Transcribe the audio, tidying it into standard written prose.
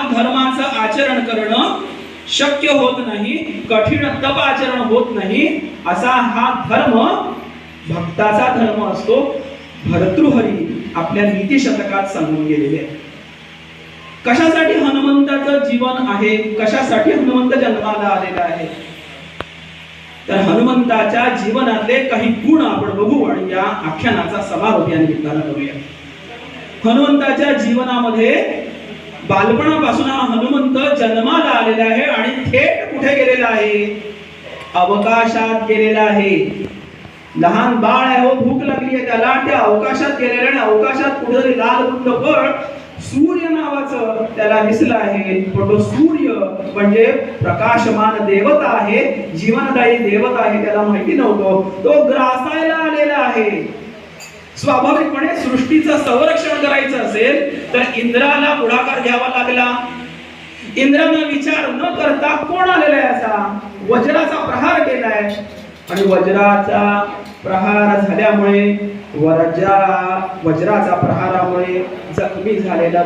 धर्माचं आचरण करणं शक्य होत नाही, कठीण तप आचरण होत नाही, असा हा धर्म भक्ताचा धर्म असतो. भर्तृहरी आपल्या नीती शतकात सांगून गेलेले आहे. कशासाठी हनुमंताचं जीवन आहे, कशासाठी हनुमंत जन्माला आलेला आहे, तर हनुमंताच्या जीवनातले काही गुण आपण बघू आणि या आख्यानाचा समारोप या निमित्तानं करूया. हनुमंताच्या जीवनामध्ये बालपणापासून हा हनुमंत जन्माला आलेला आहे आणि थेट कुठे गेलेला आहे, अवकाशात गेलेला आहे. लहान बाळ आहे, हो भूक लागली आहे त्याला, त्या अवकाशात गेलेला आणि अवकाशात कुठेतरी लाल बुंद फळ सूर्य नावाचं त्याला दिसलं आहे. पण तो सूर्य म्हणजे प्रकाशमान देवता आहे, जीवनदायी देवता आहे, त्याला माहिती नव्हतं. तो ग्रासायला आलेला आहे. स्वाभाविकपणे सृष्टीचं संरक्षण करायचं असेल तर इंद्राला पुढाकार घ्यावा लागला. इंद्रानं विचार न करता कोण आलेला आहे, असा वज्राचा प्रहार केलाय आणि वज्राचा प्रहार झाल्यामुळे वज्राच्या प्रहारामुळे जखमी झालेला